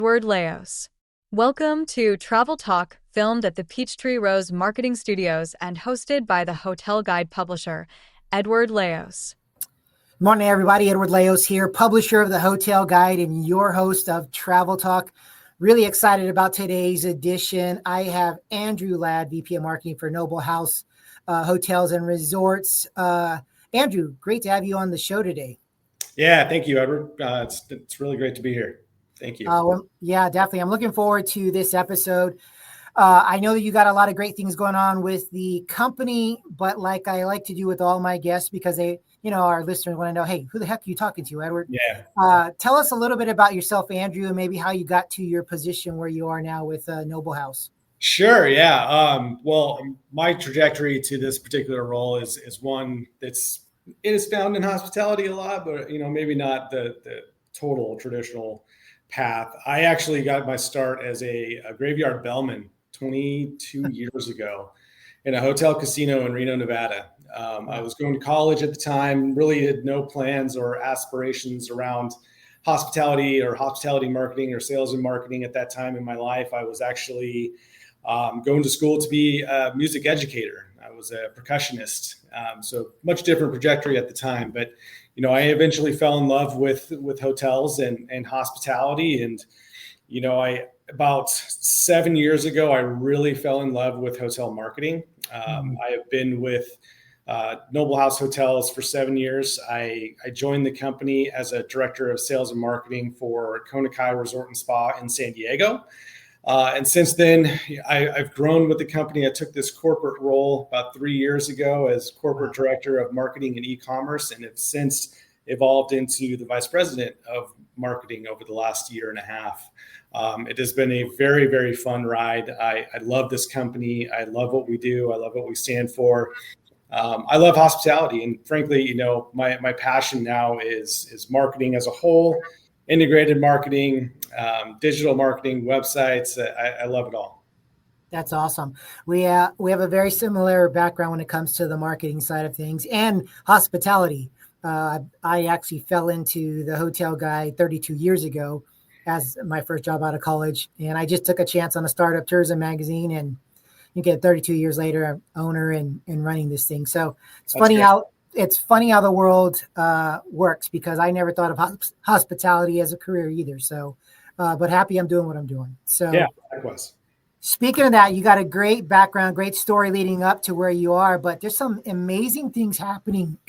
Edward Leos. Welcome to Travel Talk, filmed at the Peachtree Rose Marketing Studios and hosted by the hotel guide publisher, Edward Leos. Morning, everybody. Edward Leos here, publisher of the Hotel Guide and your host of Travel Talk. Really excited about today's edition. I have Andrew Ladd, VP of Marketing for Noble House Hotels and Resorts. Andrew, great to have you on the show today. Yeah, thank you, Edward. It's really great to be here. Thank you. Yeah, definitely. I'm looking forward to this episode. I know that you got a lot of great things going on with the company, but like I like to do with all my guests, because our listeners want to know, hey, who the heck are you talking to, Edward? Yeah. Tell us a little bit about yourself, Andrew, and maybe how you got to your position where you are now with Noble House. Sure. Yeah. Well, my trajectory to this particular role is one it is found in hospitality a lot, but maybe not the total traditional path. I actually got my start as a graveyard bellman 22 years ago in a hotel casino in Reno, Nevada. I was going to college at the time, really had no plans or aspirations around hospitality or hospitality marketing or sales and marketing at that time in my life. I was actually going to school to be a music educator. I was a percussionist, so much different trajectory at the time. But I eventually fell in love with hotels and hospitality, and about 7 years ago, I really fell in love with hotel marketing. I have been with Noble House Hotels for 7 years. I joined the company as a director of sales and marketing for Kona Kai Resort and Spa in San Diego. And since then, I've grown with the company. I took this corporate role about 3 years ago as corporate director of marketing and e-commerce, and have since evolved into the vice president of marketing over the last year and a half. It has been a very, very fun ride. I love this company. I love what we do. I love what we stand for. I love hospitality, and frankly, my passion now is marketing as a whole. Integrated marketing, digital marketing, websites. I love it all. That's awesome. We have a very similar background when it comes to the marketing side of things and hospitality. I actually fell into the hotel guide 32 years ago as my first job out of college. And I just took a chance on a startup tourism magazine, and you get 32 years later, I'm owner and running this thing. So it's funny how the world works, because I never thought of hospitality as a career either. So, but happy I'm doing what I'm doing. So yeah, likewise. Speaking of that, you got a great background, great story leading up to where you are, but there's some amazing things happening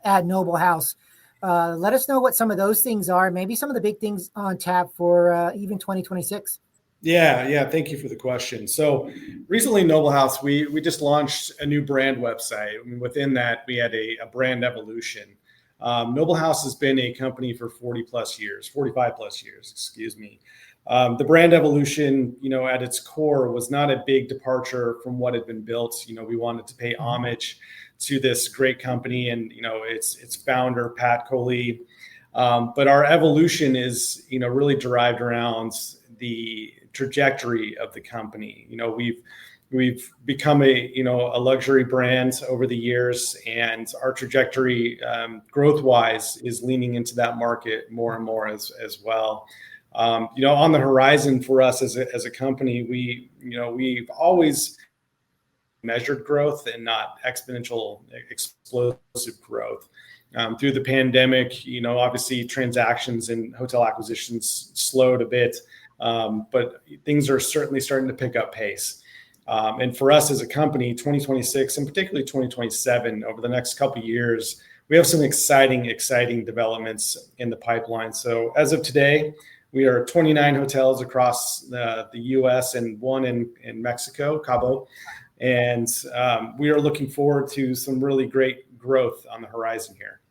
at Noble House. Let us know what some of those things are, maybe some of the big things on tap for even 2026. Yeah. Thank you for the question. So recently, Noble House, we just launched a new brand website. I mean, within that, we had a brand evolution. Noble House has been a company for 45 plus years, excuse me. The brand evolution, at its core was not a big departure from what had been built. We wanted to pay homage to this great company and, its founder, Pat Coley. But our evolution is, really derived around the trajectory of the company. We've become a luxury brand over the years, and our trajectory growth wise is leaning into that market more and more as well. On the horizon for us as a company, we've always measured growth and not exponential explosive growth. Through the pandemic, obviously transactions and hotel acquisitions slowed a bit, but things are certainly starting to pick up pace. And for us as a company, 2026 and particularly 2027, over the next couple of years, we have some exciting developments in the pipeline. So as of today, we are 29 hotels across the U.S. and one in Mexico, Cabo. And we are looking forward to some really great growth on the horizon here.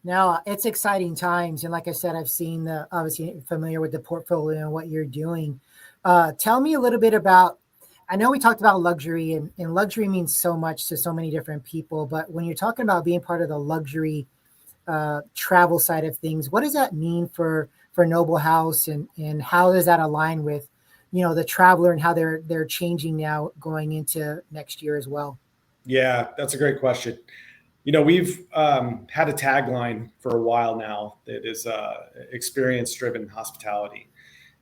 Now, it's exciting times. And like I said, I've seen obviously familiar with the portfolio and what you're doing. Tell me a little bit about, I know we talked about luxury, and luxury means so much to so many different people. But when you're talking about being part of the luxury travel side of things, what does that mean for Noble House, and how does that align with, the traveler and how they're changing now going into next year as well? Yeah, that's a great question. We've had a tagline for a while now that is experience-driven hospitality.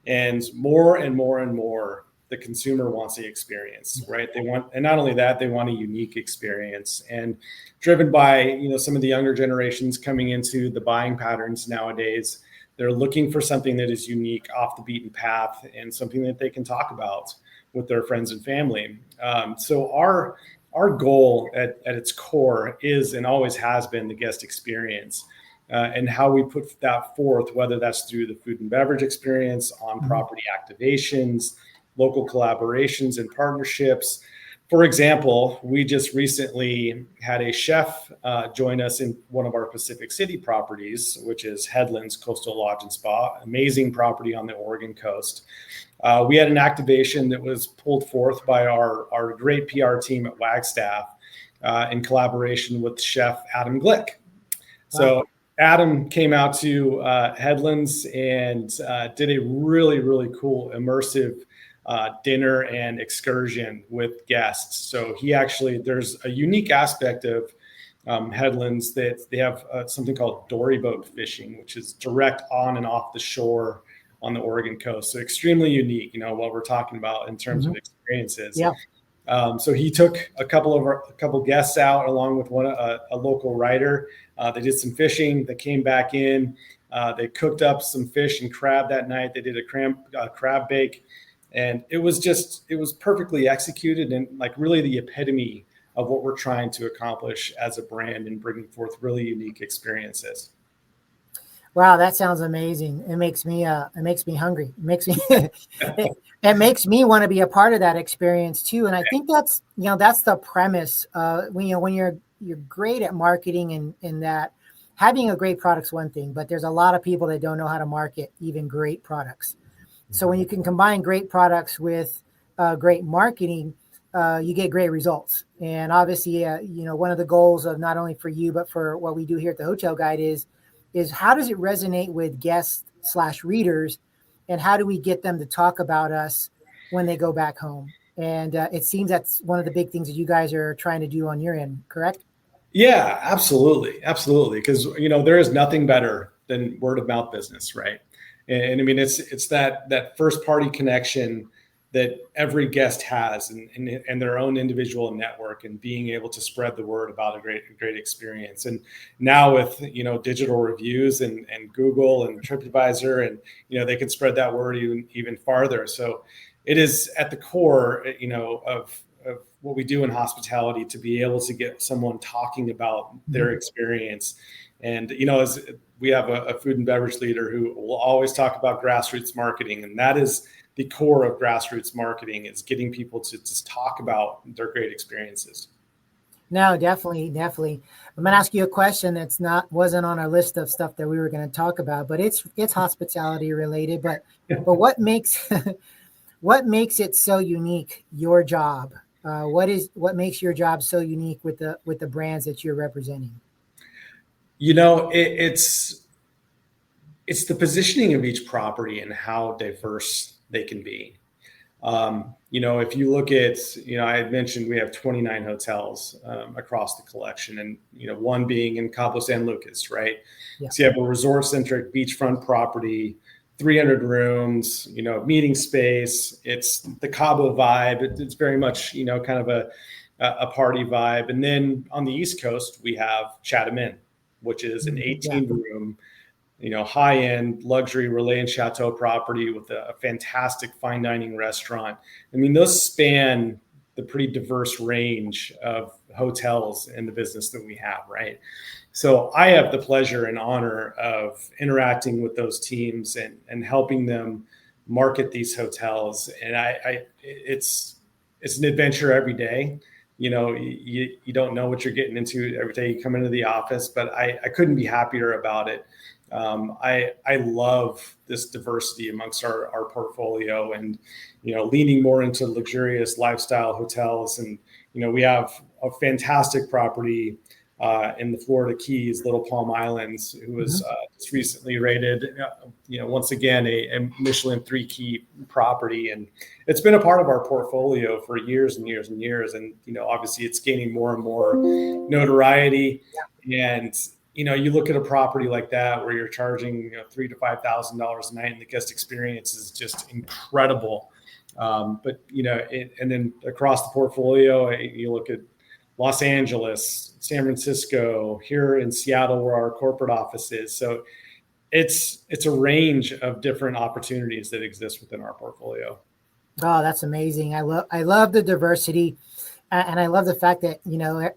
And more and more and more, the consumer wants the experience, right? And not only that, they want a unique experience. And driven by, some of the younger generations coming into the buying patterns nowadays, they're looking for something that is unique, off the beaten path, and something that they can talk about with their friends and family. So our goal at its core is and always has been the guest experience. And how we put that forth, whether that's through the food and beverage experience, on property activations, local collaborations and partnerships. For example, we just recently had a chef join us in one of our Pacific City properties, which is Headlands Coastal Lodge and Spa, amazing property on the Oregon coast. We had an activation that was pulled forth by our great PR team at Wagstaff in collaboration with Chef Adam Glick. So Adam came out to Headlands and did a really, really cool immersive dinner and excursion with guests. So there's a unique aspect of Headlands that they have something called dory boat fishing, which is direct on and off the shore on the Oregon coast. So extremely unique, what we're talking about in terms of experiences. Yeah. So he took a couple guests out along with a local writer. They did some fishing. They came back in. They cooked up some fish and crab that night. They did a crab bake, and it was perfectly executed and like really the epitome of what we're trying to accomplish as a brand and bringing forth really unique experiences. Wow, that sounds amazing. It makes me hungry. It makes me want to be a part of that experience too. And I think that's the premise. When you're great at marketing and that having a great product's one thing, but there's a lot of people that don't know how to market even great products. So when you can combine great products with great marketing, you get great results. And obviously, one of the goals of not only for you, but for what we do here at the Hotel Guide is how does it resonate with guests/readers, and how do we get them to talk about us when they go back home? And it seems that's one of the big things that you guys are trying to do on your end, correct? Yeah, absolutely. Absolutely. Because, there is nothing better than word of mouth business, right? And I mean, it's that first party connection that every guest has and their own individual network, and being able to spread the word about a great experience. And now with, digital reviews and Google and TripAdvisor, and, they can spread that word even farther. So it is at the core, of what we do in hospitality, to be able to get someone talking about their experience. And, as we have a food and beverage leader who will always talk about grassroots marketing, and that is the core of grassroots marketing, is getting people to just talk about their great experiences. No, definitely. I'm going to ask you a question wasn't on our list of stuff that we were going to talk about, but it's hospitality related. But what makes it so unique? Your job. What makes your job so unique with the brands that you're representing? It's the positioning of each property and how diverse they can be. If you look at, I had mentioned we have 29 hotels across the collection, and, one being in Cabo San Lucas, right? Yeah. So you have a resort-centric beachfront property, 300 rooms, meeting space. It's the Cabo vibe. It's very much, kind of a party vibe. And then on the East Coast, we have Chatham Inn, which is an 18-room, high-end luxury Relais and Chateau property with a fantastic fine dining restaurant. I mean, those span the pretty diverse range of hotels in the business that we have, right? So I have the pleasure and honor of interacting with those teams and helping them market these hotels. And it's an adventure every day. You don't know what you're getting into every day you come into the office, but I couldn't be happier about it. I love this diversity amongst our portfolio, and, leaning more into luxurious lifestyle hotels. And, we have a fantastic property in the Florida Keys, Little Palm Islands, who was just recently rated, once again, a Michelin 3-key property. And it's been a part of our portfolio for years and years and years. And, obviously it's gaining more and more notoriety. And, you look at a property like that where you're charging $3,000 to $5,000 a night, and the guest experience is just incredible. But, and then across the portfolio, you look at Los Angeles, San Francisco, here in Seattle, where our corporate office is. So it's a range of different opportunities that exist within our portfolio. Oh, that's amazing. I love the diversity. And I love the fact that,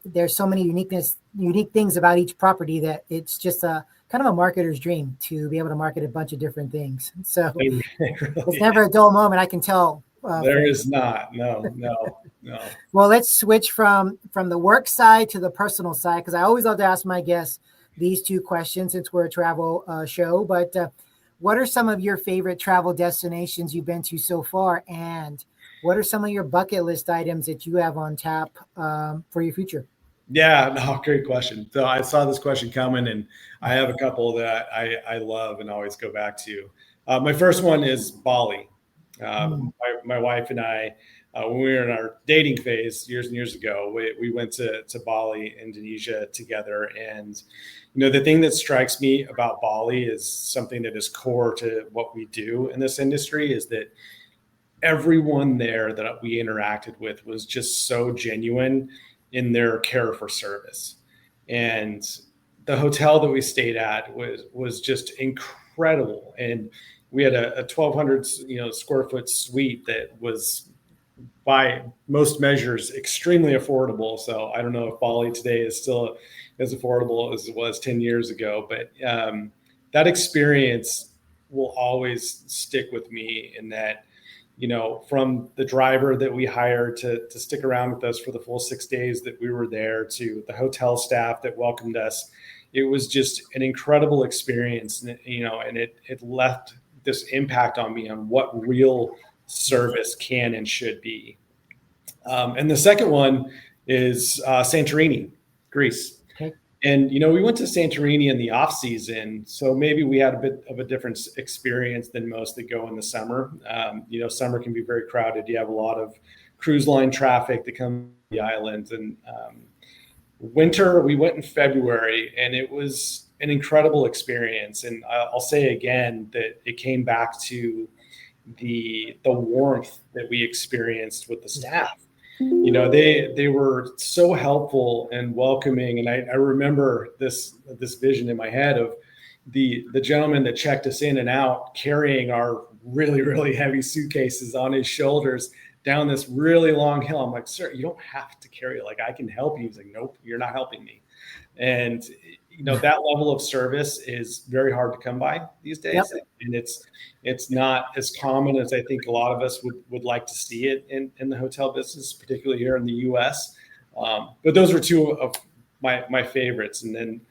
there's so many unique things about each property that it's just a kind of a marketer's dream to be able to market a bunch of different things. So it's never a dull moment, I can tell. There is not. No. Well, let's switch from the work side to the personal side, because I always love to ask my guests these two questions since we're a travel show. But what are some of your favorite travel destinations you've been to so far? And what are some of your bucket list items that you have on tap for your future? Yeah, no, great question. So I saw this question coming, and I have a couple that I love and always go back to. My first one is Bali. My wife and I, when we were in our dating phase years and years ago, we went to Bali, Indonesia together. And, the thing that strikes me about Bali is something that is core to what we do in this industry, is that everyone there that we interacted with was just so genuine in their care for service. And the hotel that we stayed at was just incredible. And we had a 1,200 square foot suite that was, by most measures, extremely affordable. So I don't know if Bali today is still as affordable as it was 10 years ago, but that experience will always stick with me, in that, from the driver that we hired to stick around with us for the full 6 days that we were there, to the hotel staff that welcomed us. It was just an incredible experience, and it left this impact on me on what real service can and should be. And the second one is Santorini, Greece. Okay. And, we went to Santorini in the off season, so maybe we had a bit of a different experience than most that go in the summer. Summer can be very crowded. You have a lot of cruise line traffic that comes to the island. And winter, we went in February, and it was an incredible experience. And I'll say again that it came back to the warmth that we experienced with the staff. They were so helpful and welcoming. And I remember this vision in my head of the gentleman that checked us in and out, carrying our really, really heavy suitcases on his shoulders down this really long hill. I'm like, sir, you don't have to carry it. Like, I can help you. He's like, nope, you're not helping me. And, that level of service is very hard to come by these days. Yep. And it's not as common as I think a lot of us would like to see it in the hotel business, particularly here in the US. But those are two of my favorites. And then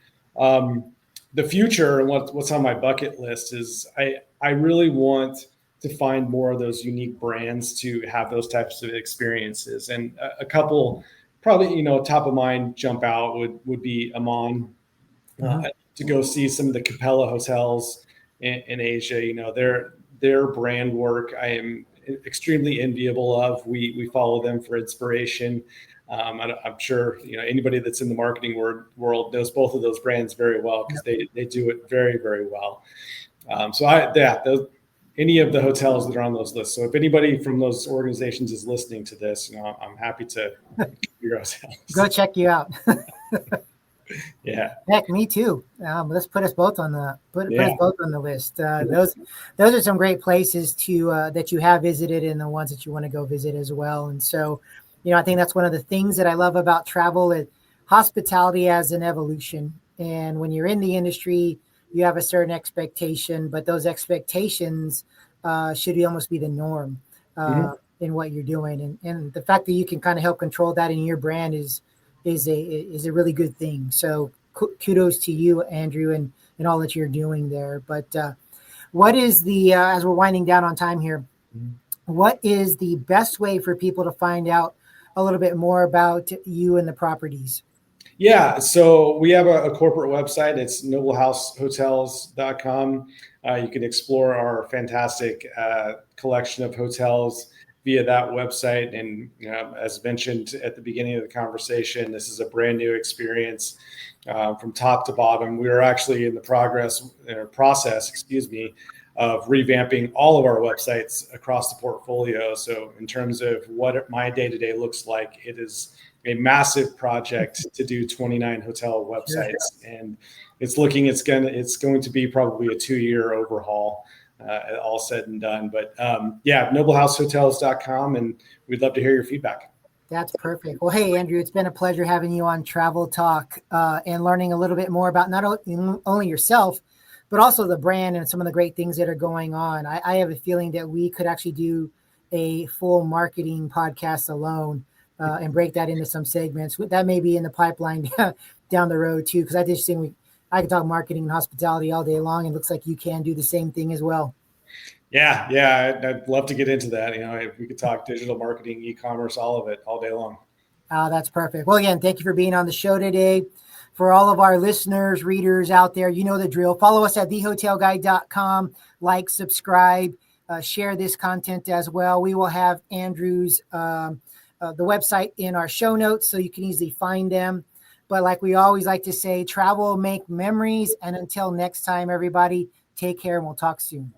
the future, and what's on my bucket list, is I really want to find more of those unique brands to have those types of experiences. And a couple probably, top of mind jump out would be Amman, to go see some of the Capella hotels in Asia. Their brand work, I am extremely enviable of. We follow them for inspiration. I'm sure, anybody that's in the marketing world knows both of those brands very well, because they do it very, very well. Any of the hotels that are on those lists. So if anybody from those organizations is listening to this, I'm happy to your hotels. Go check you out. Yeah. Heck, me too. Let's put us both on the list. Those are some great places to that you have visited, and the ones that you want to go visit as well. And so, I think that's one of the things that I love about travel, is hospitality as an evolution. And when you're in the industry, you have a certain expectation, but those expectations should almost be the norm in what you're doing. And the fact that you can kind of help control that in your brand is a really good thing. So kudos to you, Andrew, and all that you're doing there. But what is the, as we're winding down on time here, what is the best way for people to find out a little bit more about you and the properties? Yeah, so we have a corporate website. It's noblehousehotels.com. You can explore our fantastic collection of hotels via that website. And as mentioned at the beginning of the conversation, this is a brand new experience from top to bottom. We are actually in the process, excuse me, of revamping all of our websites across the portfolio. So in terms of what my day-to-day looks like, it is a massive project to do 29 hotel websites, and it's going to be probably a 2-year overhaul, all said and done. But yeah, noblehousehotels.com, and we'd love to hear your feedback. That's perfect. Well, hey, Andrew, it's been a pleasure having you on Travel Talk and learning a little bit more about not only yourself, but also the brand and some of the great things that are going on. I have a feeling that we could actually do a full marketing podcast alone and break that into some segments. That may be in the pipeline down the road too, because I just think I could talk marketing and hospitality all day long. And it looks like you can do the same thing as well. Yeah, I'd love to get into that. If we could talk digital marketing, e-commerce, all of it, all day long. That's perfect. Well, again, thank you for being on the show today. For all of our listeners, readers out there, you know the drill. Follow us at thehotelguide.com. Like, subscribe, share this content as well. We will have Andrew's the website in our show notes so you can easily find them. But like we always like to say, travel, make memories. And until next time, everybody, take care and we'll talk soon.